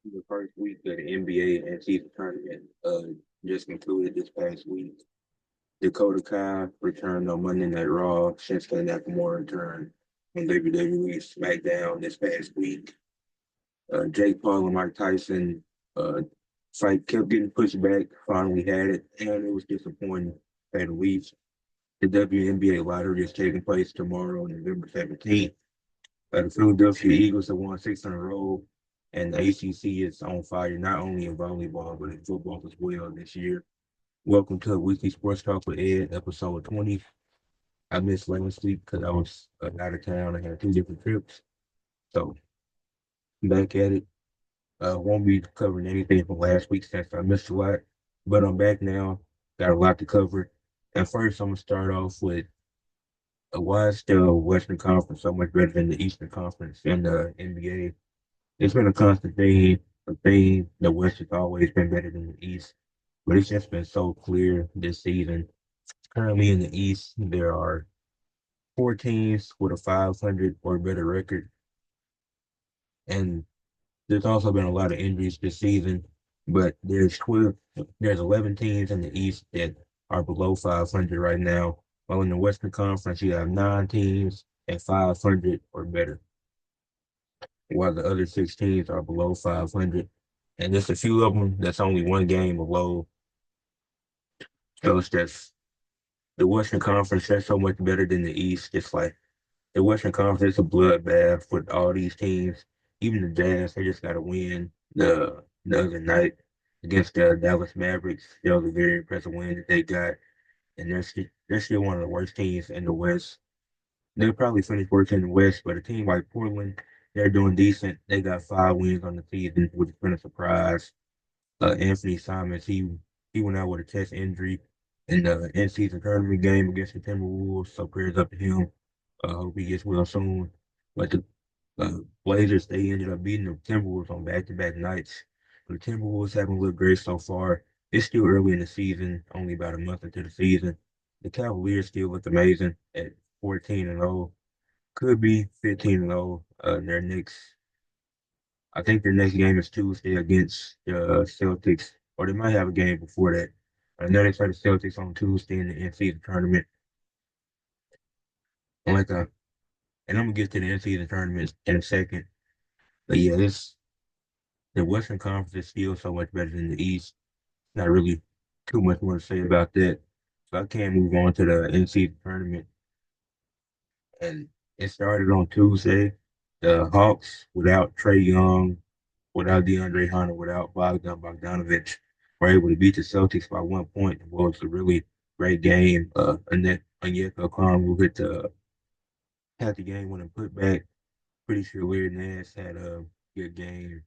The first week of the NBA and season tournament just concluded this past week. Dakota Kai returned on Monday Night Raw. Shinsuke Nakamura returned on WWE SmackDown this past week. Jake Paul and Mike Tyson uh, fight kept getting pushed back. Finally had it, and it was disappointing at least. The WNBA Lottery is taking place tomorrow, November 17th. The Philadelphia Eagles have won six in a row, and the ACC is on fire, not only in volleyball, but in football as well this year. Welcome to Weekly Sports Talk with Ed, episode 20. I missed last week because I was out of town. I had two different trips. So, back at it. Won't be covering anything from last week since I missed a lot, but I'm back now. Got a lot to cover. And first, I'm going to start off with why is the Western Conference so much better than the Eastern Conference in the NBA? It's been a constant thing. The West has always been better than the East, but it's just been so clear this season. Currently in the East, there are four teams with a 500 or better record, and there's also been a lot of injuries this season. But there's 11 teams in the East that are below 500 right now, while in the Western Conference you have nine teams at 500 or better, while the other six teams are below 500. And there's a few of them that's only one game below. So it's just the Western Conference that's so much better than the East. It's like the Western Conference is a bloodbath with all these teams. Even the Jazz, they just got to win the other night against the Dallas Mavericks. That was a very impressive win that they got, and they're still one of the worst teams in the West. They'll probably finish worse in the West, but a team like Portland, they're doing decent. They got 5 wins on the season, which has been a surprise. Anthony Simons, he went out with a chest injury in the in-season tournament game against the Timberwolves. So prayers up to him. Hope he gets well soon. But the Blazers, they ended up beating the Timberwolves on back-to-back nights. But the Timberwolves haven't looked great so far. It's still early in the season, only about a month into the season. The Cavaliers still look amazing at 14-0. Could be 15-0. Their next I think their next game is Tuesday against the Celtics, or they might have a game before that. I know they play the Celtics on Tuesday in the in-season tournament. And and I'm gonna get to the in-season tournament in a second. But yeah, this the Western Conference is still so much better than the East. Not really too much more to say about that. So I can move on to the in-season tournament. And it started on Tuesday. The Hawks, without Trey Young, without DeAndre Hunter, without Bogdanovich, were able to beat the Celtics by 1 point. It was a really great game. Onyeka Okongwu had the game winning putback. Pretty sure Weird Nance had a good game.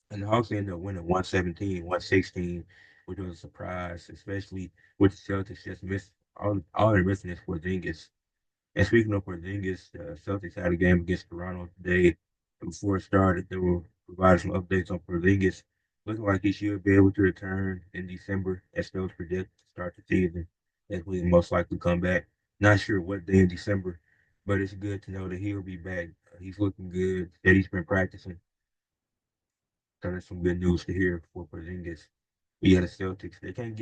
And the Hawks ended up winning 117, 116, which was a surprise, especially with the Celtics just missed all they're missing is Porzingis. And speaking of Porzingis, the Celtics had a game against Toronto today. And before it started, they were providing some updates on Porzingis. Looking like he should be able to return in December, as those projected to start the season. As we most likely come back. Not sure what day in December, but it's good to know that he'll be back. He's looking good. That he's been practicing. So that's some good news to hear for Porzingis. But yeah, the Celtics, they can't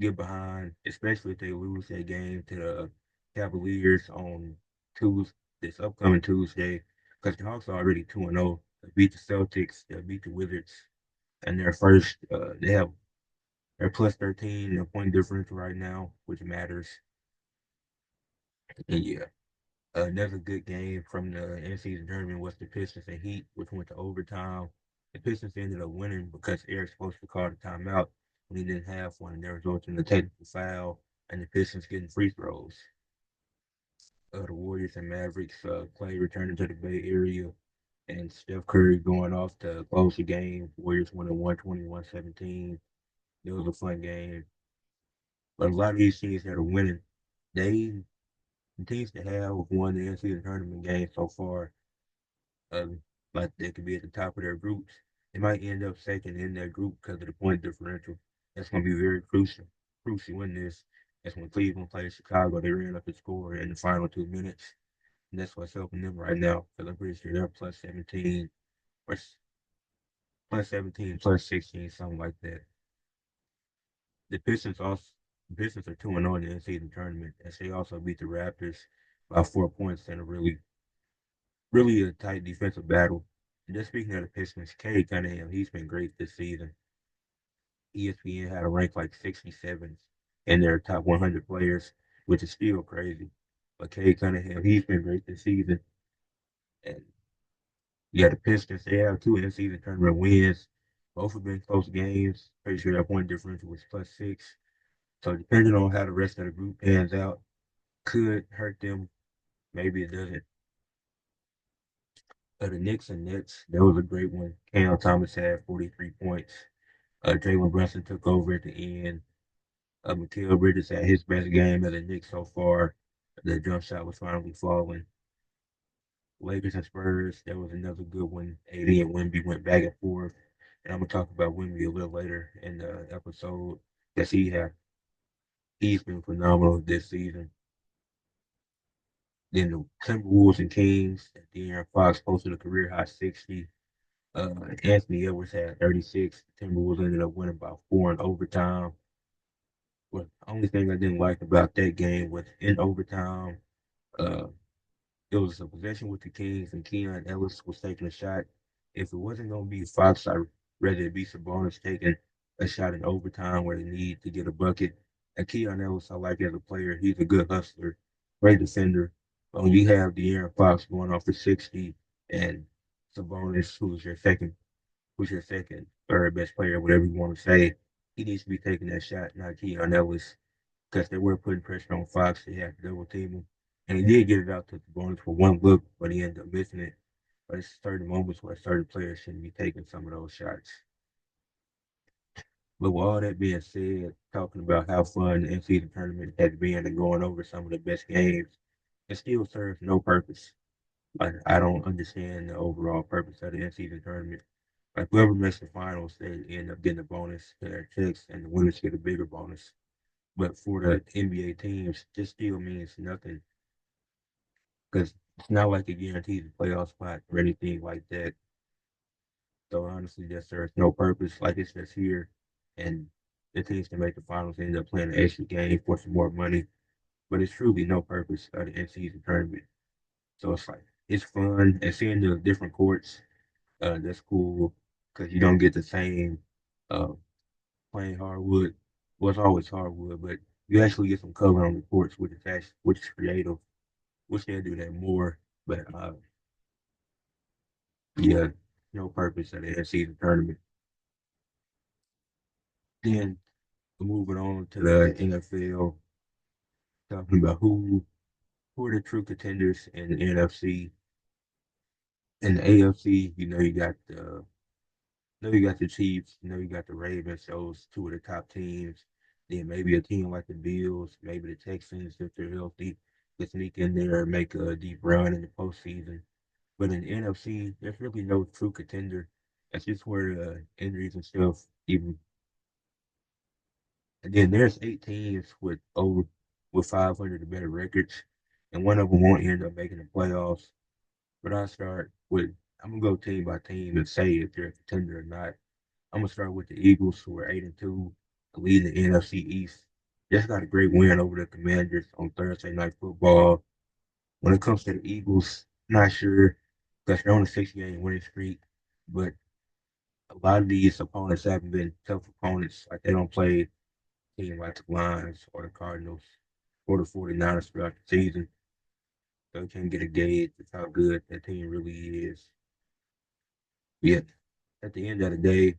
get behind, especially if they lose that game to the Cavaliers on Tuesday, this upcoming Tuesday, because the Hawks are already 2-0. They beat the Celtics, they beat the Wizards, and they're plus 13 in a point differential right now, which matters. And yeah, another good game from the in-season tournament was the Pistons and Heat, which went to overtime. The Pistons ended up winning because Eric supposed to call the timeout when he didn't have one, and there resulted in a technical foul, and the Pistons getting free throws. The Warriors and Mavericks, Clay returning to the Bay Area, and Steph Curry going off to close the game. Warriors winning 120-117. It was a fun game. But a lot of these teams that are winning, they the teams that have won the NCAA tournament game so far, like they could be at the top of their groups. They might end up second in their group because of the point differential. That's going to be very crucial. Crucial in this. That's when Cleveland played Chicago. They ran up the score in the final 2 minutes. And that's what's helping them right now because I'm pretty sure they're plus 17 or plus 17, plus 16, something like that. The Pistons also Pistons are 2-0 in the in-season tournament, as they also beat the Raptors by 4 points in a really a tight defensive battle. And just speaking of the Pistons, Cade Cunningham, he's been great this season. ESPN had a rank like 67 in their top 100 players, which is still crazy. But Cade Cunningham, he's been great this season. And yeah, the Pistons, they have two in-season tournament wins. Both have been close games. Pretty sure that point differential was +6. So depending on how the rest of the group pans out, could hurt them. Maybe it doesn't. The Knicks and Nets, that was a great one. Cam Thomas had 43 points. Jalen Brunson took over at the end. Mikal Bridges had his best game as a Knicks so far. The jump shot was finally falling. Lakers and Spurs, that was another good one. AD and Wemby went back and forth. And I'm gonna talk about Wemby a little later in the episode. Because he's been phenomenal this season. Then the Timberwolves and Kings, De'Aaron Fox posted a career high 60. Anthony Edwards had 36. The Timberwolves ended up winning by 4 in overtime. But the only thing I didn't like about that game was in overtime, uh, it was a possession with the Kings, and Keon Ellis was taking a shot. If it wasn't going to be Fox, I'd rather it be Sabonis taking a shot in overtime where they need to get a bucket. And Keon Ellis, I like as a player. He's a good hustler, great defender. But when you have De'Aaron Fox going off for 60 and Sabonis, who's your second, third best player, whatever you want to say, he needs to be taking that shot, not Keon Ellis, because they were putting pressure on Fox. They had to double team him. And he did get it out to the bonus for one look, but he ended up missing it. But it's certain moments where certain players shouldn't be taking some of those shots. But with all that being said, talking about how fun the in-season tournament has been and going over some of the best games, it still serves no purpose. Like, I don't understand the overall purpose of the in-season tournament. Like, whoever makes the finals, they end up getting a bonus to their checks, and the winners get a bigger bonus. But for the NBA teams, this still means nothing because it's not like it guarantees a playoff spot or anything like that. So honestly, that serves no purpose. Like it's just here, and the teams that make the finals end up playing an extra game for some more money. But it's truly no purpose of the in-season tournament. So it's like it's fun and seeing the different courts. That's cool because you don't get the same uh, plain hardwood. Well, it's always hardwood, but you actually get some color on the courts, which is creative. Wish they'd do that more, but yeah, no purpose of the in-season tournament. Then moving on to the NFL, talking about who are the true contenders in the NFC. In the AFC, you got the Chiefs, you got the Ravens, those two of the top teams. Then maybe a team like the Bills, maybe the Texans, if they're healthy, can sneak in there and make a deep run in the postseason. But in the NFC, there's really no true contender. That's just where injuries and stuff even. And then there's 8 teams with 500 or better records, and one of them won't end up making the playoffs. But I'm gonna go team by team and say if they're a contender or not. I'm gonna start with the Eagles, who are 8-2, leading the NFC East. Just got a great win over the Commanders on Thursday Night Football. When it comes to the Eagles, not sure because they're on a 6 game winning streak, but a lot of these opponents haven't been tough opponents. Like they don't play team like the Lions or the Cardinals or the 49ers throughout the season. So you can't get a gauge of how good that team really is. Yet at the end of the day,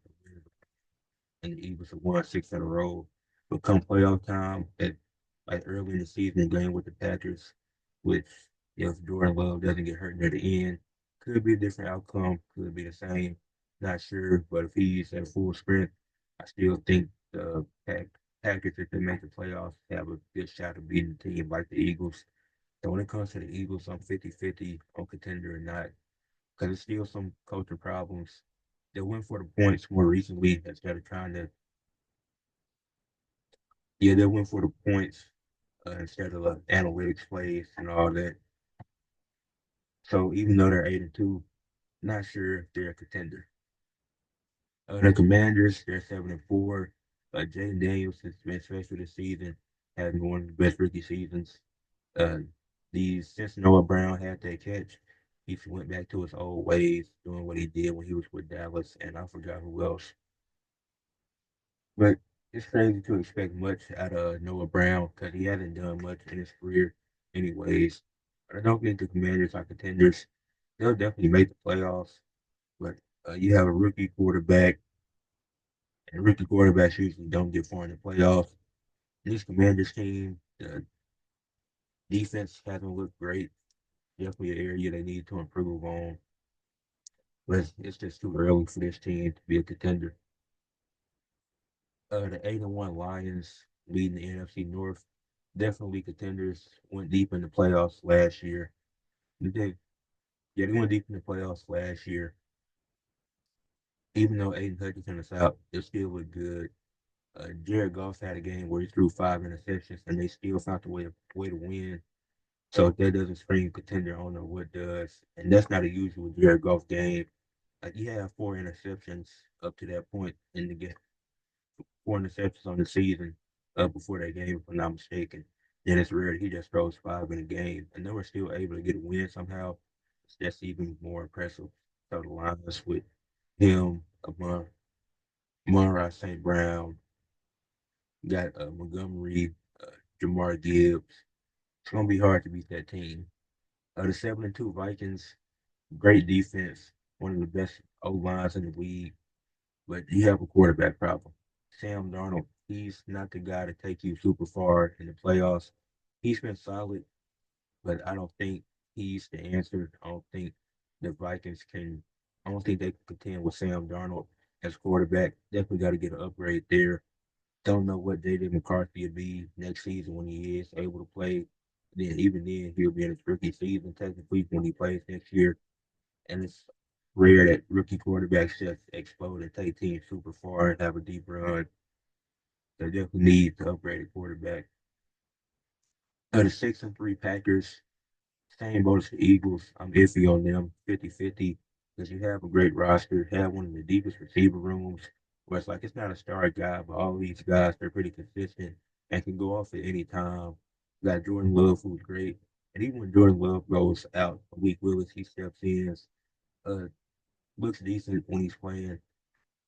and the Eagles have won 6 in a row. But come playoff time, at like early in the season, game with the Packers, which if Jordan Love doesn't get hurt near the end, could be a different outcome, could be the same. Not sure, but if he's at full strength, I still think the Packers, if they make the playoffs, have a good shot of beating a team like the Eagles. So when it comes to the Eagles, I'm 50-50 on contender or not, because there's still some culture problems. They went for the points more recently instead of trying to Yeah, they went for the points instead of analytics plays and all that. So even though they're 8-2, not sure if they're a contender. The Commanders, they're 7-4. Jaden Daniels has been special this season, having one of the best rookie seasons. Uh, since Noah Brown had that catch, he went back to his old ways, doing what he did when he was with Dallas, and I forgot who else. But it's crazy to expect much out of Noah Brown because he hasn't done much in his career, anyways. But I don't think the Commanders are contenders. They'll definitely make the playoffs, but you have a rookie quarterback, and rookie quarterbacks usually don't get far in the playoffs. This Commanders team, the defense hasn't looked great. Definitely an area they need to improve on, but it's just too early for this team to be a contender. The 8-1 Lions leading the NFC North, definitely contenders. Went deep in the playoffs last year. They, yeah, they went deep in the playoffs last year. Even though Aiden Hutchinson is out, they still look good. Jared Goff had a game where he threw 5 interceptions, and they still found a way to win. So if that doesn't scream contender, I don't know what does. And that's not a usual Jared Goff game. Like he had 4 interceptions up to that point in the game, 4 interceptions on the season before that game, if I'm not mistaken. Then it's rare that he just throws 5 in a game, and they were still able to get a win somehow. That's even more impressive. So the Lions with him, Amon St. Brown, got Montgomery, uh, Jamar Gibbs. It's gonna be hard to beat that team. The 7-2 Vikings, great defense, one of the best O lines in the league, but you have a quarterback problem. Sam Darnold, he's not the guy to take you super far in the playoffs. He's been solid, but I don't think he's the answer. I don't think the Vikings can. I don't think they can contend with Sam Darnold as quarterback. Definitely got to get an upgrade there. Don't know what J.J. McCarthy will be next season when he is able to play. Then even then he'll be in his rookie season technically when he plays next year. And it's rare that rookie quarterbacks just explode and take teams super far and have a deep run. They definitely need to upgrade a quarterback. The 6-3 Packers, same boat as the Eagles. I'm iffy on them, 50-50, because you have a great roster, have one of the deepest receiver rooms, where it's like it's not a star guy, but all these guys, they're pretty consistent and can go off at any time. You got Jordan Love, who's great. And even when Jordan Love goes out, Malik Willis, he steps in, uh, looks decent when he's playing.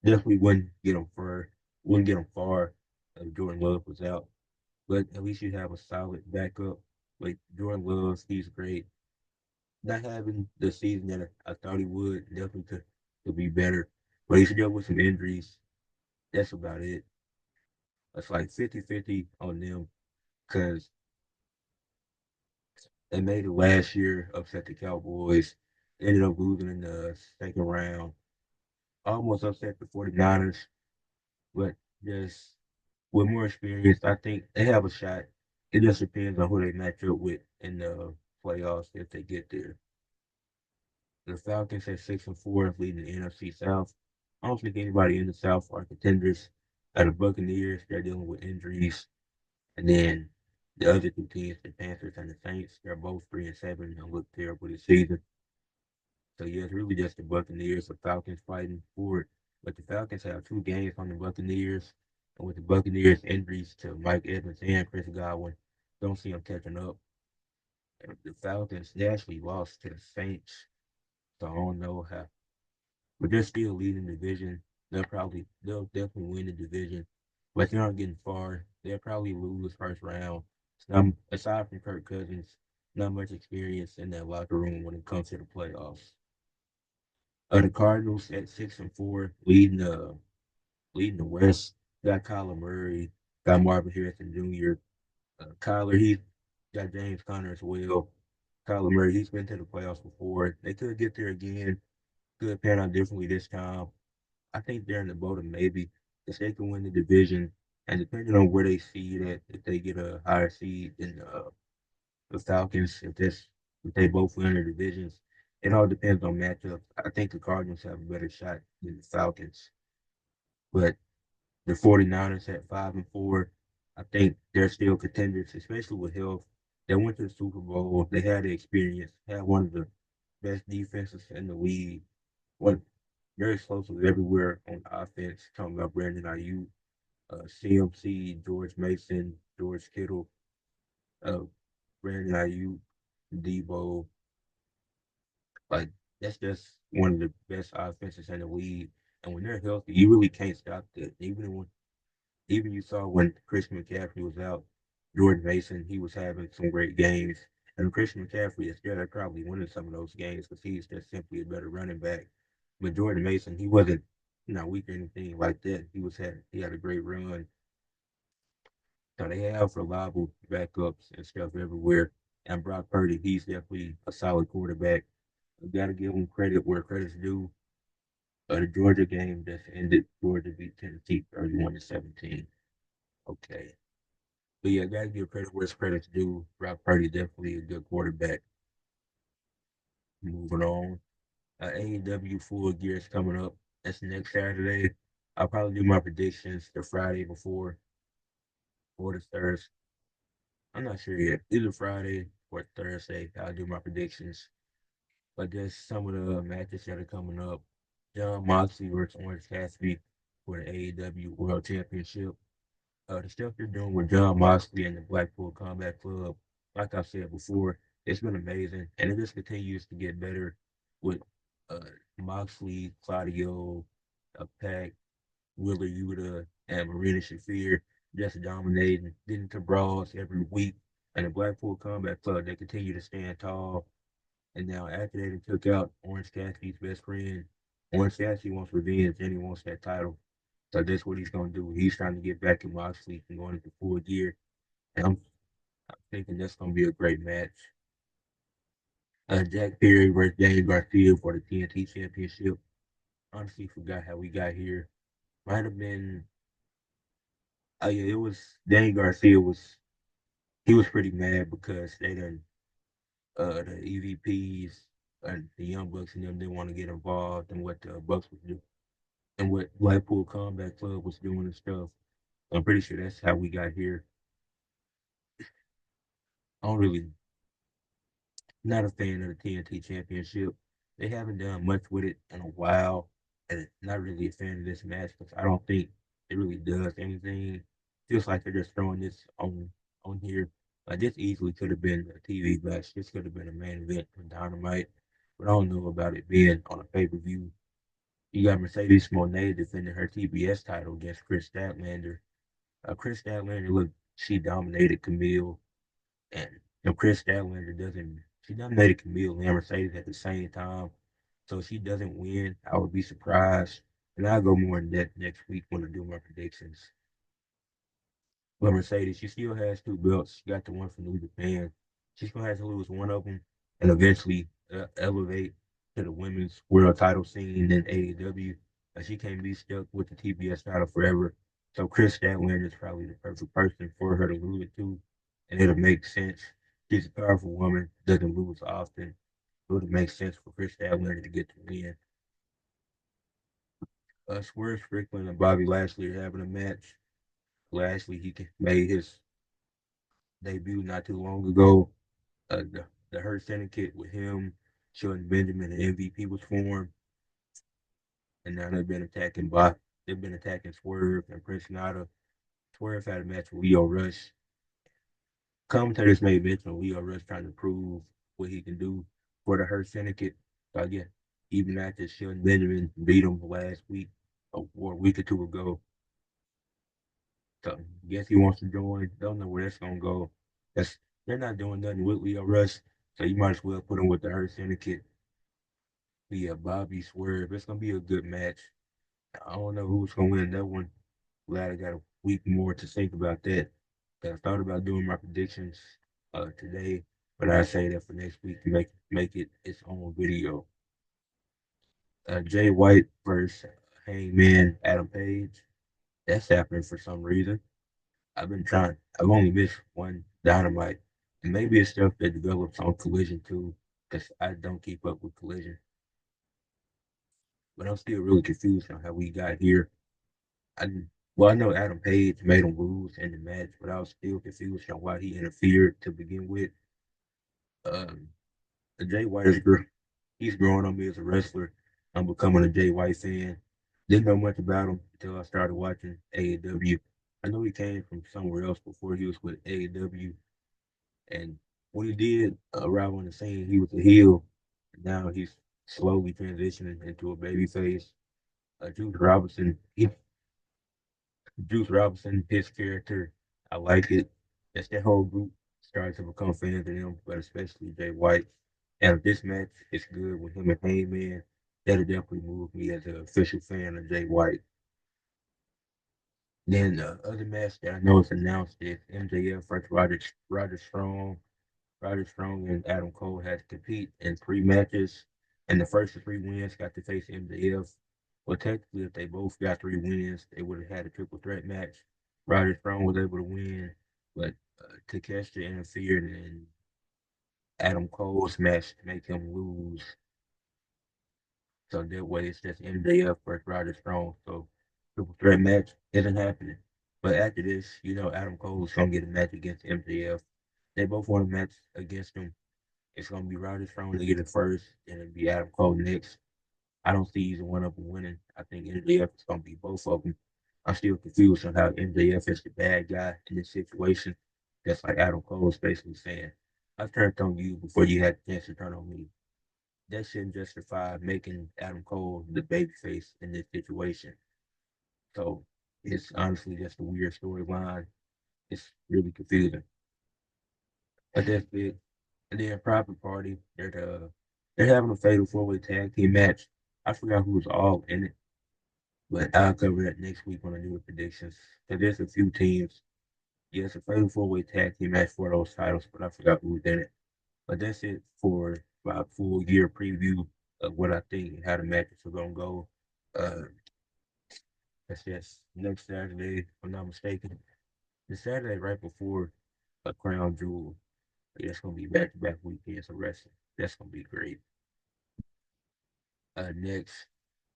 Definitely wouldn't get him far if Jordan Love was out. But at least you have a solid backup. Like Jordan Love, he's great. Not having the season that I thought he would, definitely could be better. But he's dealt with some injuries. That's about it. It's like 50-50 on them because they made it last year, upset the Cowboys, ended up losing in the second round, almost upset the 49ers, but just with more experience, I think they have a shot. It just depends on who they match up with in the playoffs if they get there. The Falcons at 6-4, leading the NFC South. I don't think anybody in the South are contenders. The Buccaneers, they're dealing with injuries, and then the other two teams, the Panthers and the Saints, they're both 3-7 and look terrible this season. So yeah, it's really just the Buccaneers, the Falcons fighting for it. But the Falcons have 2 games on the Buccaneers, and with the Buccaneers injuries to Mike Evans and Chris Godwin, don't see them catching up. And the Falcons, they actually lost to the Saints, so I don't know how. But they're still leading the division. They'll definitely win the division. But they aren't getting far. They'll probably lose first round. Aside from Kirk Cousins, not much experience in that locker room when it comes to the playoffs. The Cardinals at 6-4, leading the West. Got Kyler Murray, got Marvin Harrison Jr. Kyler, he got James Conner as well. Kyler Murray, he's been to the playoffs before. They could get there again. Could pan out differently this time. I think they're in the boat of maybe if they can win the division, and depending on where they see that, if they get a higher seed than the Falcons, if they both win their divisions, it all depends on matchups. I think the Cardinals have a better shot than the Falcons, but the 49ers at 5-4, I think they're still contenders, especially with health. They went to the Super Bowl. They had the experience, had one of the best defenses in the league. What? Very explosive everywhere on offense. Talking about Brandon Ayuk, CMC, George Mason, George Kittle, uh, Brandon Ayuk, Debo. Like that's just one of the best offenses in the league. And when they're healthy, you really can't stop that. Even you saw when Christian McCaffrey was out, Jordan Mason, he was having some great games. And Christian McCaffrey is still probably winning some of those games because he's just simply a better running back. But Jordan Mason, he wasn't not weak or anything like that. He had a great run. So they have reliable backups and stuff everywhere. And Brock Purdy, he's definitely a solid quarterback. I gotta give him credit where credit's due. The Georgia game just ended. Georgia beat Tennessee 31-17. Okay. But yeah, gotta give credit where credit's due. Brock Purdy definitely a good quarterback. Moving on. AEW Full Gear is coming up. That's next Saturday. I'll probably do my predictions the Friday before or the Thursday. I'm not sure yet. Either Friday or Thursday, I'll do my predictions. But there's some of the matches that are coming up. John Moxley versus Orange Cassidy for the AEW World Championship. The stuff they're doing with John Moxley and the Blackpool Combat Club, like I said before, it's been amazing, and it just continues to get better with uh, Moxley, Claudio, Pac, Willer Yuta, and Marina Shafir just dominating, getting to brawls every week. And the Blackpool Combat Club, they continue to stand tall. And now after they took out Orange Cassidy's best friend, Orange Cassidy wants revenge and he wants that title. So that's what he's gonna do. He's trying to get back in Moxley and going into Full Gear. And I'm thinking that's gonna be a great match. Jack Perry versus Danny Garcia for the TNT Championship. Honestly, forgot how we got here. Might have been. Oh yeah, it was Danny Garcia was. He was pretty mad because they done the EVPs and the Young Bucks and them didn't want to get involved in what the Bucks was doing and what Blackpool Combat Club was doing and stuff. I'm pretty sure that's how we got here. I don't really not a fan of the TNT Championship. They haven't done much with it in a while, and not really a fan of this match because I don't think it really does anything. Feels like they're just throwing this on here. Like this easily could have been a TV match. This could have been a main event for Dynamite, but I don't know about it being on a pay per view. You got Mercedes Moné defending her TBS title against Chris Statlander. Chris Statlander, look, she dominated Camille. And Chris Statlander doesn't. She dominated Camille and Mercedes at the same time, so if she doesn't win, I would be surprised. And I'll go more in depth next week when I do my predictions. But Mercedes, she still has two belts. She got the one from New Japan. She's gonna have to lose one of them and eventually elevate to the women's world title scene in AEW. She can't be stuck with the TBS title forever. So Chris Statlander is probably the perfect person for her to lose it to, and it'll make sense. She's a powerful woman, doesn't lose often. It would make sense for Chris Statlander to get the win. Swerve Strickland and Bobby Lashley are having a match. Lashley, he made his debut not too long ago. The Hurt Syndicate with him, Shelton Benjamin, and MVP was formed, and now they've been attacking Swerve and Prince Nana. Swerve had a match with Leo Rush. Commentators made mention of Leo Rush trying to prove what he can do for the Hurt Syndicate. So again, even after Shelton Benjamin beat him last week or a week or two ago, so I guess he wants to join. Don't know where that's gonna go. That's they're not doing nothing with Leo Rush, so you might as well put him with the Hurt Syndicate. But yeah, Bobby Swerve. It's gonna be a good match. I don't know who's gonna win that one. Glad I got a week more to think about that. I thought about doing my predictions today, but I say that for next week to make it its own video. Jay White versus Hangman Adam Page. That's happening for some reason. I've been trying. I've only missed one Dynamite, and maybe it's stuff that develops on Collision too, because I don't keep up with Collision. But I'm still really confused on how we got here. I well, I know Adam Page made him lose in the match, but I was still confused on why he interfered to begin with. Um, Jay White is he's growing on me as a wrestler. I'm becoming a Jay White fan. Didn't know much about him until I started watching AEW. I know he came from somewhere else before he was with AEW, and when he did arrive on the scene, he was a heel. Now he's slowly transitioning into a babyface. Juice Robinson, his character, I like it. As that whole group starts to become fans of him, but especially Jay White. And if this match is good with him and Heyman, that'll definitely move me as an official fan of Jay White. Then the other match that I know is announced is MJF versus Roger Strong. Roger Strong and Adam Cole had to compete in 3 matches, and the first 3 wins got to face MJF. Well, technically, if they both got 3 wins, they would have had a triple threat match. Roger Strong was able to win, but Takeshita interfered in Adam Cole's match to make him lose. So that way, it's just MJF versus Roger Strong. So triple threat match isn't happening. But after this, Adam Cole is gonna get a match against MJF. They both want a match against him. It's gonna be Rodgers Strong to get it first, and it'll be Adam Cole next. I don't see either one of them winning. I think MJF is gonna be both of them. I'm still confused on how MJF is the bad guy in this situation. That's like Adam Cole is basically saying, "I turned on you before you had the chance to turn on me." That shouldn't justify making Adam Cole the babyface in this situation. So it's honestly just a weird storyline. It's really confusing. But that's it. And then Private Party, they're having a fatal 4-way tag team match. I forgot who was all in it, but I'll cover that next week on the new predictions. So there's a few teams. Yeah, it's a fatal 4-way tag team match for those titles, but I forgot who was in it. But that's it for my full year preview of what I think and how the matches are gonna go. Uh, that's just next Saturday, if I'm not mistaken. The Saturday right before a Crown Jewel. That's gonna be back-to-back weekends of wrestling. That's gonna be great. Next,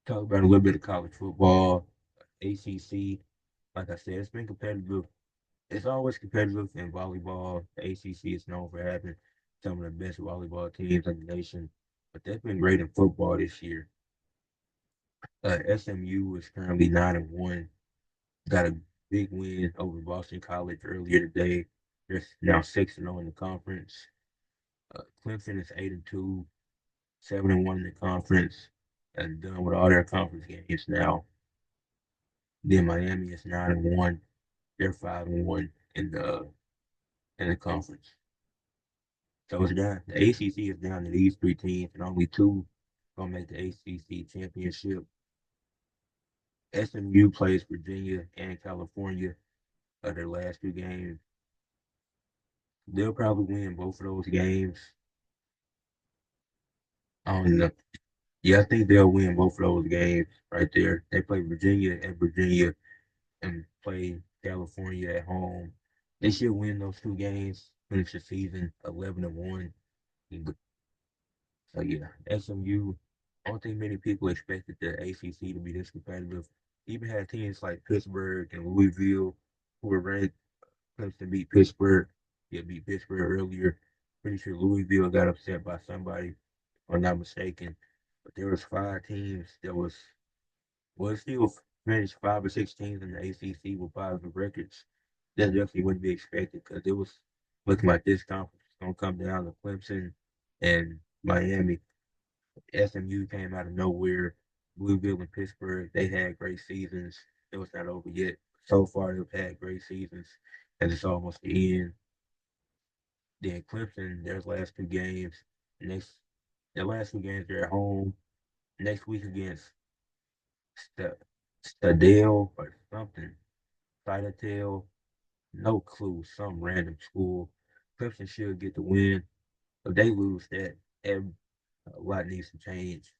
talk about a little bit of college football, ACC. Like I said, it's been competitive. It's always competitive in volleyball. The ACC is known for having some of the best volleyball teams in the nation, but they've been great in football this year. SMU is currently 9-1. Got a big win over Boston College earlier today. They're now 6-0 in the conference. Clemson is 8-2, 7-1 in the conference, and done with all their conference games now. Then Miami is 9-1. They're 5-1 in the conference. So it's down. The ACC is down to these 3 teams, and only 2 gonna make the ACC championship. SMU plays Virginia and California of their last 2 games. They'll probably win both of those games. I don't know. Yeah, I think they'll win both of those games right there. They play Virginia at Virginia and play California at home. They should win those 2 games, finish the season 11-1. So yeah, SMU. I don't think many people expected the ACC to be this competitive. Even had teams like Pittsburgh and Louisville who were ranked Clemson beat Pittsburgh. Yeah, beat Pittsburgh earlier. Pretty sure Louisville got upset by somebody, if I'm not mistaken. But there was 5 teams that was well, it's still finished 5 or 6 teams in the ACC with positive records. That definitely wouldn't be expected because it was looking like this conference was going to come down to Clemson and Miami. SMU came out of nowhere. Louisville and Pittsburgh, they had great seasons. It was not over yet. So far, they've had great seasons, and it's almost the end. Then Clemson, next, their last 2 games, they're at home. Next week against St- Stadale or something. Citadel, no clue, some random school. Clemson should get the win. If they lose that, a lot needs to change.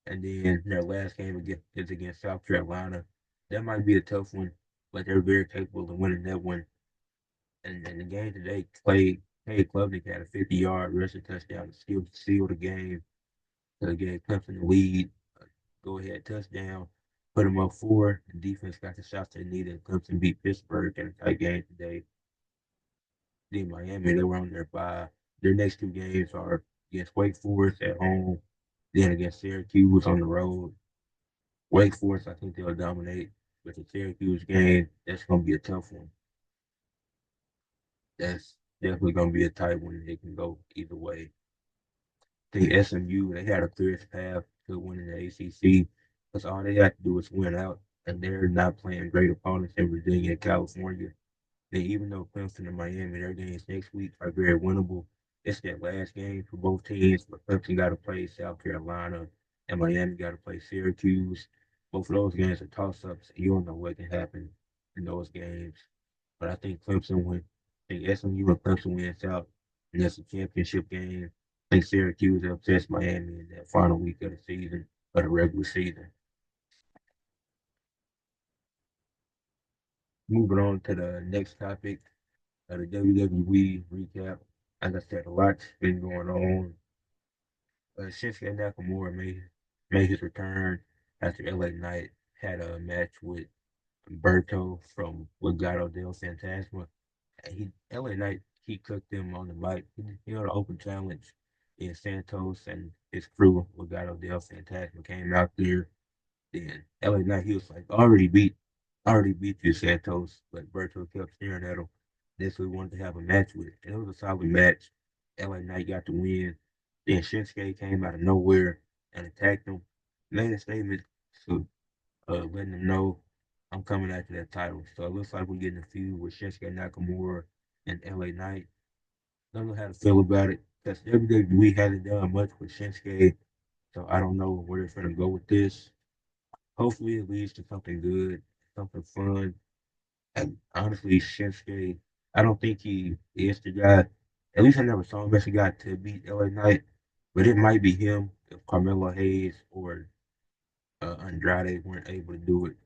And then their last game is against South Carolina. That might be a tough one, but they're very capable of winning that one. And the game today, Cade Klubnik had a 50-yard rushing touchdown to seal the game. So they gave Clemson the lead. Go ahead touchdown. Put them up 4. The defense got the shots they needed. Clemson beat Pittsburgh in a tight game today. Then Miami, they were on their bye. Their next 2 games are against Wake Forest at home, Then against Syracuse on the road, Wake Forest, I think they'll dominate. But the Syracuse game, that's going to be a tough one. That's definitely going to be a tight one. It can go either way. I think SMU, they had a clear path to winning the ACC because all they have to do is win out, and they're not playing great opponents in Virginia and California. Then even though Clemson and Miami, their games next week are very winnable, it's that last game for both teams. But Clemson got to play South Carolina, and Miami got to play Syracuse. Both of those games are toss-ups, and you don't know what can happen in those games. But I think Clemson win. I think SMU and Clemson wins out, and that's a championship game. I think Syracuse upsets Miami in that final week of the season, of the regular season. Moving on to the next topic, the WWE recap. As I said, a lot's been going on. Shinsuke Nakamura made his return after LA Knight had a match with Berto from Legado del Fantasma. LA Knight, he cooked them on the mic. He had an open challenge. And Santos and his crew, Legado del Fantasma, came out there. Then LA Knight, he was like, already beat you, Santos. But Berto kept staring at him. That's what he wanted to have a match with. And it was a solid match. LA Knight got the win. Then Shinsuke came out of nowhere and attacked him. Made a statement to letting them know I'm coming after that title. So it looks like we're getting a feud with Shinsuke Nakamura and LA Knight. Don't know how to feel about it because WWE hasn't done much with Shinsuke, so I don't know where it's going to go with this. Hopefully, it leads to something good, something fun. And honestly, Shinsuke, I don't think he is the guy. At least I never saw him as a guy to beat LA Knight, but it might be him if Carmelo Hayes or Andrade weren't able to do it.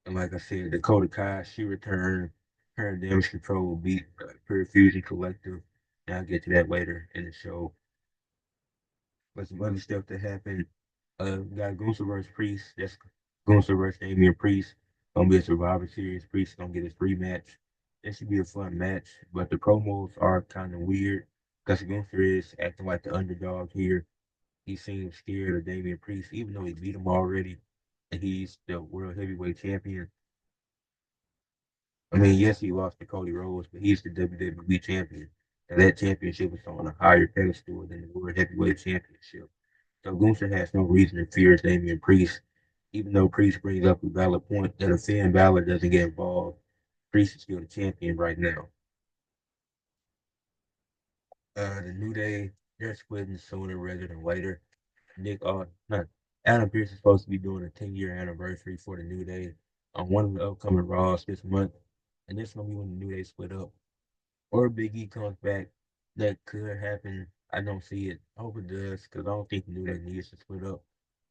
And like I said, Dakota Kai, she returned. Her and Damage Control beat Pure Fusion Collective. And I'll get to that later in the show. But some other stuff that happened. We got Gunther versus Priest. That's Gunther versus Damian Priest. Gonna be a Survivor Series. Priest gonna get his rematch. That should be a fun match. But the promos are kind of weird because Gunther is acting like the underdog here. He seems scared of Damian Priest, even though he beat him already, and he's the world heavyweight champion. I mean, yes, he lost to Cody Rhodes, but he's the WWE champion. And that championship is on a higher pedestal than the World Heavyweight Championship. So Gunther has no reason to fear Damian Priest, even though Priest brings up a valid point that if Finn Balor doesn't get involved, Priest is still the champion right now. The New Day, they're splitting sooner rather than later. Not Adam Pearce is supposed to be doing a 10-year anniversary for the New Day on one of the upcoming Raws this month, and this is gonna be when the New Day split up. Or Big E comes back. That could happen. I don't see it. I hope it does, because I don't think New Day needs to split up.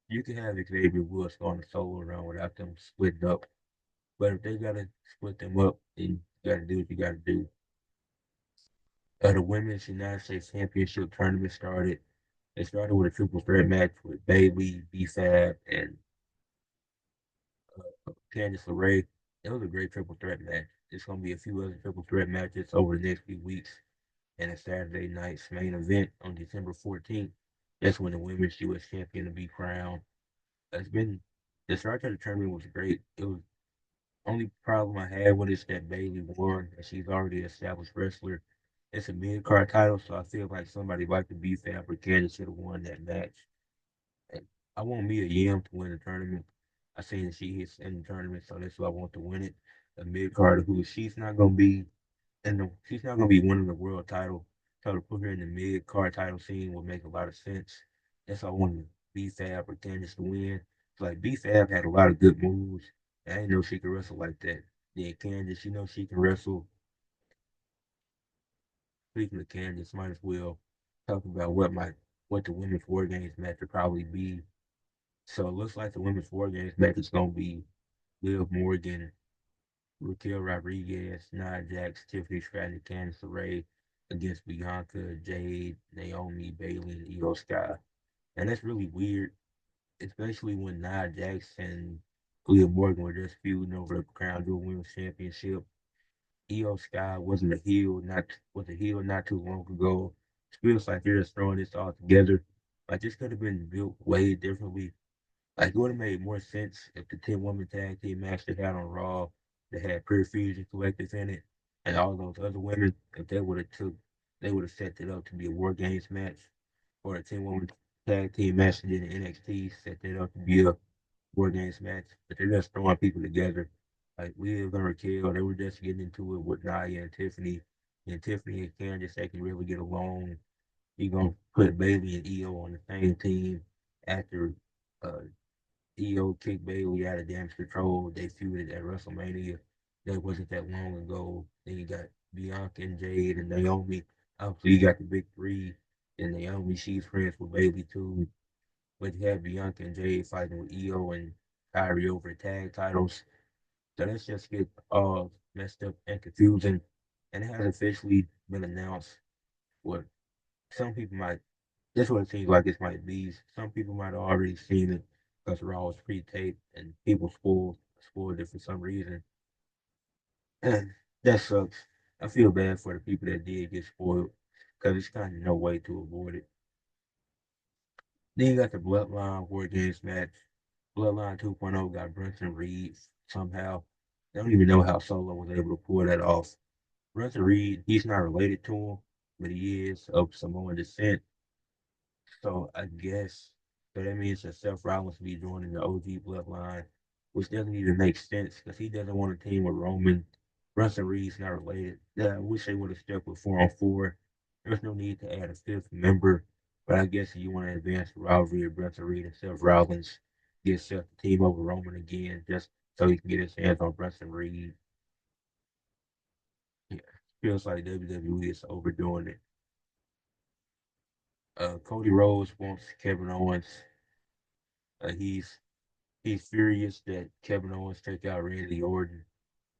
You can have Xavier Woods going a solo around without them splitting up. But if they gotta split them up, then you gotta do what you gotta do. The Women's United States Championship tournament started. It started with a triple threat match with Bailey, B-Fab, and Candice LeRae. It was a great triple threat match. There's gonna be a few other triple threat matches over the next few weeks. And a Saturday night's main event on December 14th. That's when the women's U.S. champion will be crowned. It's been the start of the tournament was great. It was only problem I had with it is that Bailey won, and she's already an established wrestler. It's a mid card title, so I feel like somebody like the B Fabricator should have won that match. And I want Mia Yim to win the tournament. I seen that she hits in the tournament, so that's why I want to win it. A mid card who she's not gonna be she's not gonna be winning the world title. So to put her in the mid card title scene would make a lot of sense. That's why I wanted B Fab or Candice to win. It's like B Fab had a lot of good moves. And I didn't know she could wrestle like that. Then Candice, you know she can wrestle. Speaking of Candice, might as well talk about what the women's war games match would probably be. So it looks like the women's war games match is gonna be Liv Morgan, Raquel Rodriguez, Nia Jax, Tiffany Stratton, Candice LeRae against Bianca, Jade, Naomi, Bailey, and Io Sky. And that's really weird, especially when Nia Jax and Liv Morgan were just feuding over the Crown Jewel Women's Championship. Io Sky was a heel not too long ago. feels like they're just throwing this all together. Like this could have been built way differently. Like it would have made more sense if the 10 woman tag team match they had on Raw that had Pure Fusion Collective in it and all those other women, if they would have set it up to be a War Games match or a 10 woman tag team match and then the NXT set it up to be a War Games match. But they're just throwing people together. Like Liv and Raquel, they were just getting into it with Nia and Tiffany. And Tiffany and Candice, they can really get along. You're gonna put Bailey and EO on the same team after uh, EO kicked Bailey out of Damage Control. They feuded at WrestleMania. That wasn't that long ago. Then you got Bianca and Jade and Naomi. Obviously, you got the big three. And Naomi, she's friends with Bailey too. But you have Bianca and Jade fighting with EO and Kyrie over tag titles. So let's just get all messed up and confusing. And it has officially been announced what some people might that's what it seems like it might be. Some people might have already seen it because Raw was pre-taped and people spoiled it for some reason. And that sucks. I feel bad for the people that did get spoiled because it's kind of no way to avoid it. Then you got the Bloodline War Games match. Bloodline 2.0 got Brunson Reed somehow. I don't even know how Solo was able to pull that off. Brunson Reed, he's not related to him, but he is of Samoan descent. So I guess so that means that Seth Rollins will be joining the OG bloodline, which doesn't even make sense because he doesn't want a team with Roman. Russell Reed's not related. Yeah, I wish they would have stuck with 4-on-4. There's no need to add a fifth member, but I guess if you want to advance the rivalry of Russell Reed and Seth Rollins, get Seth the team over Roman again, just so he can get his hands on Russell Reed. Yeah, feels like WWE is overdoing it. Cody Rhodes wants Kevin Owens. He's furious that Kevin Owens took out Randy Orton,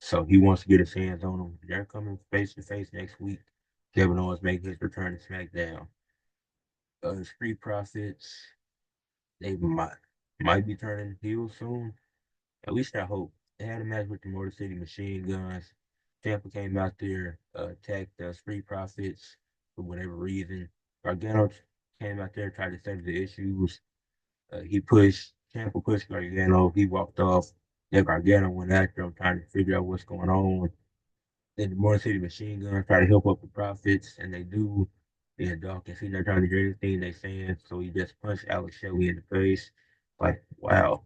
so he wants to get his hands on him. They're coming face to face next week. Kevin Owens making his return to SmackDown. Street Profits, they might be turning heel soon. At least I hope. They had a match with the Motor City Machine Guns. Tampa came out there, attacked the Street Profits for whatever reason. Gargano came out there, tried to settle the issues. He pushed, Tampa pushed Gargano. He walked off. Then Gargano went after him, trying to figure out what's going on. Then the Motor City Machine Guns try to help up the Profits, and they do. And Dawkins, he's not trying to hear anything they saying, so he just punched Alex Shelley in the face. Like, wow.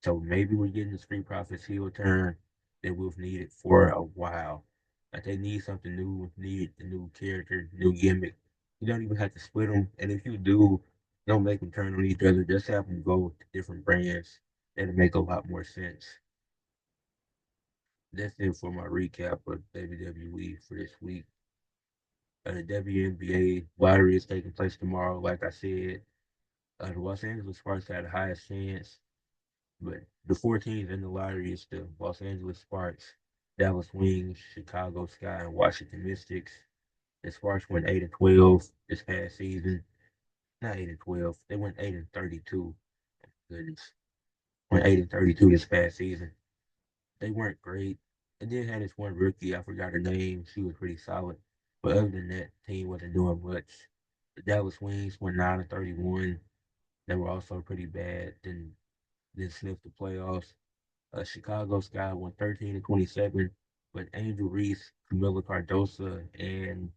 So maybe we're getting the Street Profits heel turn that we've needed for a while. Like they need something new, need a new character, new gimmick. You don't even have to split them, and if you do, don't make them turn on each other. Just have them go to different brands. That'll make a lot more sense. That's it for my recap of WWE for this week. The WNBA Lottery is taking place tomorrow. Like I said, the Los Angeles Sparks had the highest chance. But the 4 teams in the lottery is the Los Angeles Sparks, Dallas Wings, Chicago Sky, and Washington Mystics. The Sparks went 8-12 this past season. Not 8-12. They went 8-32. Goodness. Went 8-32 this past season. They weren't great. They did have this one rookie, I forgot her name. She was pretty solid. But other than that, the team wasn't doing much. The Dallas Wings went 9-31. They were also pretty bad. Then sniffed the playoffs. Chicago Sky won 13-27, but Angel Reese, Camila Cardosa, and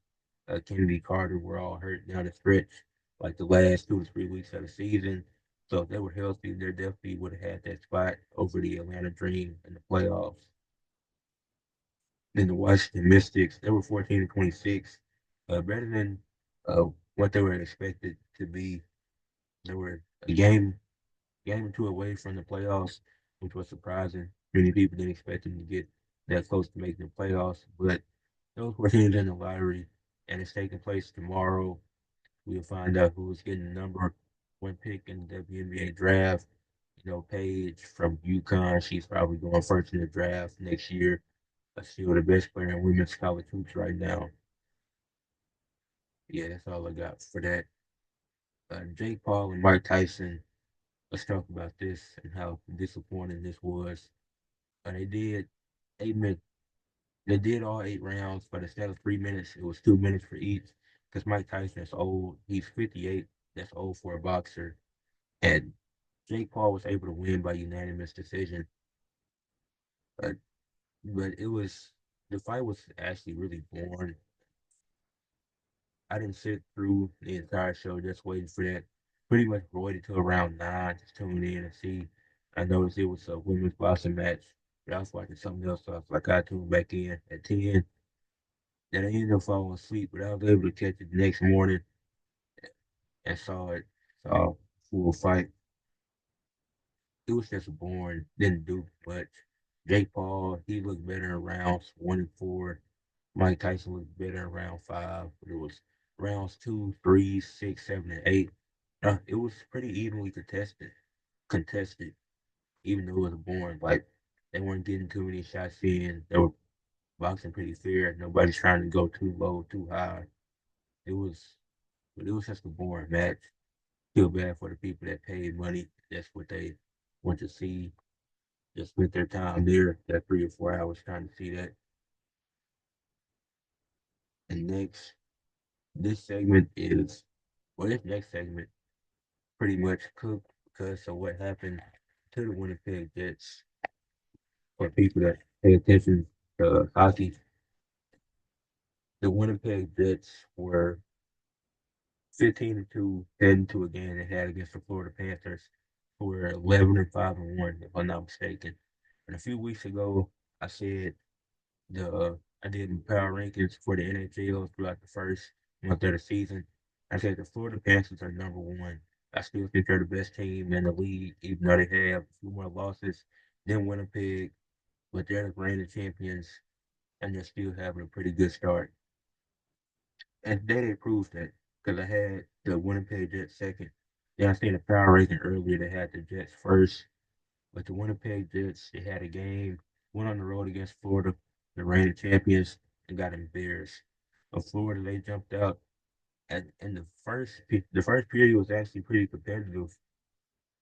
Kennedy Carter were all hurt down the stretch, like the last 2 to 3 weeks of the season. So if they were healthy, they definitely would have had that spot over the Atlanta Dream in the playoffs. Then the Washington Mystics, they were 14-26, better than uh, what they were expected to be. They were a game or two away from the playoffs, which was surprising. Many people didn't expect them to get that close to making the playoffs, but those were teams in the lottery, and it's taking place tomorrow. We'll find out who's getting the number one pick in the WNBA draft. You know, Paige from UConn, she's probably going first in the draft next year. Still the best player in women's college hoops right now. Yeah, that's all I got for that. Jake Paul and Mike Tyson. Let's talk about this and how disappointing this was. They did 8 minutes. They did all 8 rounds, but instead of 3 minutes, it was 2 minutes for each. because Mike Tyson is old. He's 58. That's old for a boxer. And Jake Paul was able to win by unanimous decision. But it was the fight was actually really boring. I didn't sit through the entire show just waiting for that. Pretty much waited till around 9 to tune in and see. I noticed it was a women's boxing match, but I was watching something else, so I was like, I tuned back in at 10. Then I ended up falling asleep, but I was able to catch it the next morning and saw full fight. It was just boring, didn't do much. Jake Paul, he looked better in rounds 1 and 4. Mike Tyson looked better in round 5, but it was rounds 2, 3, 6, 7, and 8. It was pretty evenly contested, even though it was boring. Like they weren't getting too many shots in. They were boxing pretty fair. Nobody's trying to go too low, too high. It was, but it was just a boring match. Feel bad for the people that paid money. That's what they want to see. Just spent their time there, that 3 or 4 hours trying to see that. And next, this segment is, well, this next segment pretty much cooked because of what happened to the Winnipeg Jets. For people that pay attention to hockey, the Winnipeg Jets were 15-2 heading to a game they had against the Florida Panthers, who were 11-5-1, if I'm not mistaken. And a few weeks ago, I said I did power rankings for the NHL throughout the first month of the season. I said the Florida Panthers are number one. I still think they're the best team in the league, even though they have a few more losses than Winnipeg, but they're the reigning champions and they're still having a pretty good start. And they proved that because I had the Winnipeg Jets second. Then I seen the power ranking earlier. They had the Jets first, but the Winnipeg Jets they had a game, went on the road against Florida, the reigning champions, and got embarrassed. Of Florida, they jumped out, and the first period was actually pretty competitive,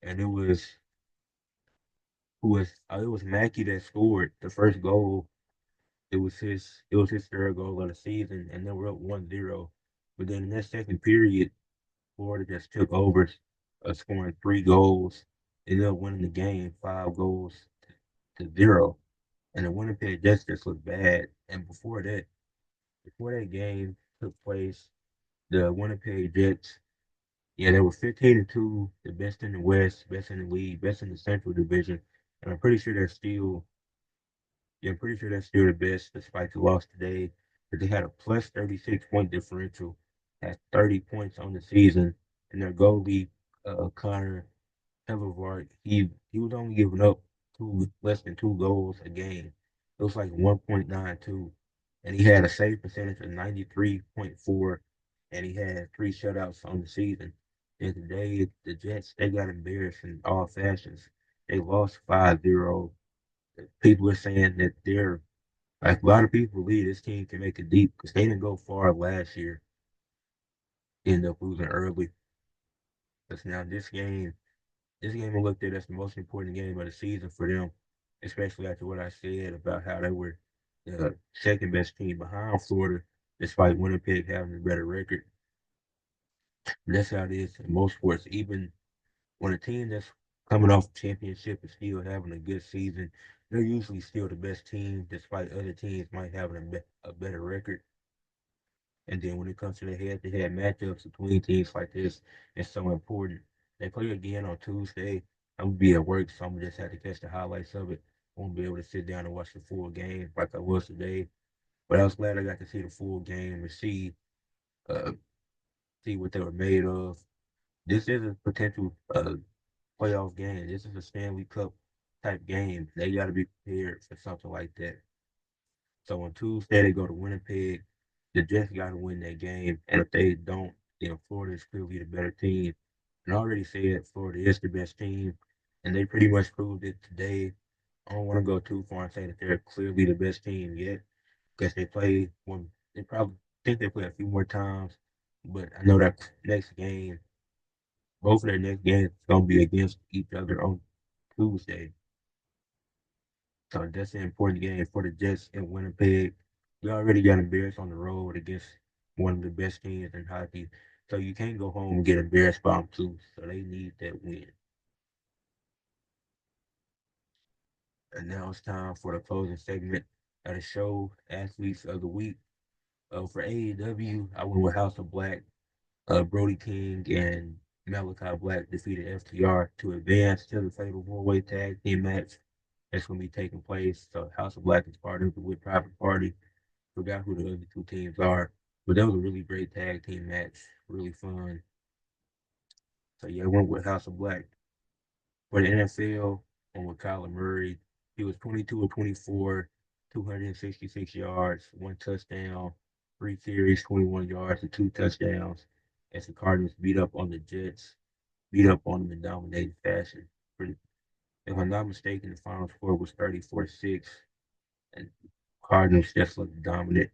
and it was Mackey that scored the first goal. It was his third goal of the season, and they were up 1-0. But then in that second period, Florida just took over, scoring 3 goals. Ended up winning the game 5 goals to 0. And the Winnipeg Jets just looked bad. And before that game took place, the Winnipeg Jets, yeah, they were 15-2, the best in the West, best in the league, best in the Central Division. And I'm pretty sure they're still the best despite the loss today. But they had a plus 36 point differential, had 30 points on the season, and their goalie, Connor Hevervart, he was only giving up less than 2 goals a game. It was like 1.92, and he had a save percentage of 93.4, and he had 3 shutouts on the season. And today, the Jets they got embarrassed in all fashions. They lost 5-0. People are saying that they're like a lot of people believe this team can make it deep because they didn't go far last year. Ended up losing early. Because now this game I looked at as the most important game of the season for them, especially after what I said about how they were the second best team behind Florida, despite Winnipeg having a better record. And that's how it is in most sports. Even when a team that's coming off championship is still having a good season, they're usually still the best team, despite other teams might have a better record. And then when it comes to the head-to-head matchups between teams like this, it's so important. They play again on Tuesday. I'm gonna be at work, so I'm gonna just have to catch the highlights of it. I won't be able to sit down and watch the full game like I was today. But I was glad I got to see the full game and uh, see what they were made of. This is a potential playoff game. This is a Stanley Cup type game. They got to be prepared for something like that. So on Tuesday they go to Winnipeg. The Jets got to win that game, and if they don't, then Florida is clearly the better team. And I already said Florida is the best team, and they pretty much proved it today. I don't want to go too far and say that they're clearly the best team yet, because they play one. They probably think they play a few more times, but I know that next game, both of their next games, is gonna be against each other on Tuesday. So that's an important game for the Jets in Winnipeg. We already got embarrassed on the road against one of the best teams in hockey. So you can't go home and get embarrassed by them too. So they need that win. And now it's time for the closing segment of the show, Athletes of the Week. For AEW, I went with House of Black. Brody King and Malachi Black defeated FTR to advance to the Fatal 4-Way Tag Team match that's going to be taking place. So House of Black is part of the With Private Party. Forgot who the other two teams are, but that was a really great tag team match, really fun. So yeah, I went with House of Black. For the NFL, I went with Kyler Murray. He was 22 or 24, 266 yards, one touchdown, three carries, 21 yards, and two touchdowns. As the Cardinals beat up on the Jets, beat up on them in dominating fashion. If I'm not mistaken, the final score was 34-6, and Cardinals just look dominant,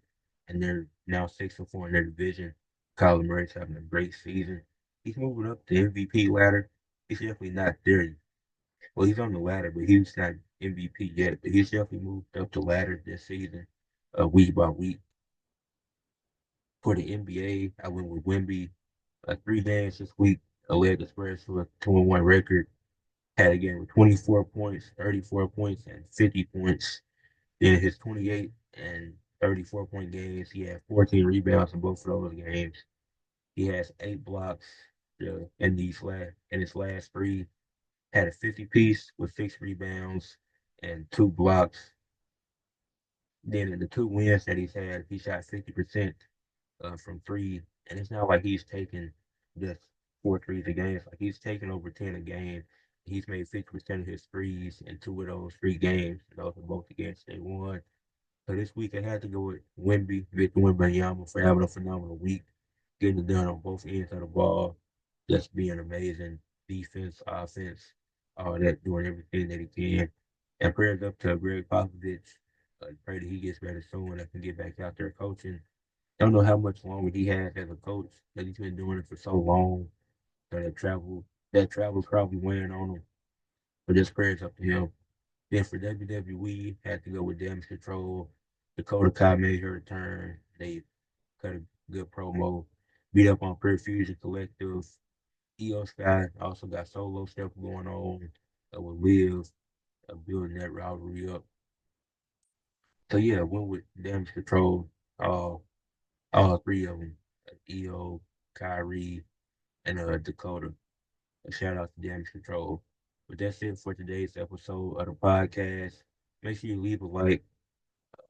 and they're now 6-4 in their division. Kyler Murray's having a great season. He's moving up the MVP ladder. He's definitely not there. Well, he's on the ladder, but he's not MVP yet. But he's definitely moved up the ladder this season, week by week. For the NBA, I went with Wemby. Three games this week, led the Spurs to a 2-1 record. Had a game with 24 points, 34 points, and 50 points. In his 28 and 34-point games, he had 14 rebounds in both of those games. He has 8 blocks in his last three. Had a 50 piece with 6 rebounds and 2 blocks. Then in the 2 wins that he's had, he shot 50% from three. And it's not like he's taking just 4 threes a game. It's like he's taking over 10 a game. He's made 50% of his threes in 2 of those 3 games. Those are both against they won. So this week I had to go with Victor Wembanyama for having a phenomenal week, getting it done on both ends of the ball, just being amazing. Defense, offense, all that, doing everything that he can. And prayers up to Greg Popovich. Pray that he gets better soon and can get back out there coaching. Don't know how much longer he has as a coach, but he's been doing it for so long. So that travel's probably weighing on him. But just prayers up to him. Then for WWE, had to go with Damage Control. Dakota Kai made her return. They cut a good promo. Beat up on Perfusion Collective. EO Sky also got solo stuff going on with Liv, building that rivalry up. So yeah, I went with Damage Control. All all three of them. EO, Kyrie, and Dakota. A shout out to Damage Control. But that's it for today's episode of the podcast. Make sure you leave a like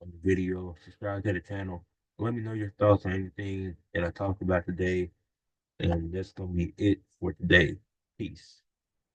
on the video, subscribe to the channel. Let me know your thoughts on anything that I talked about today. And that's going to be it for today. Peace.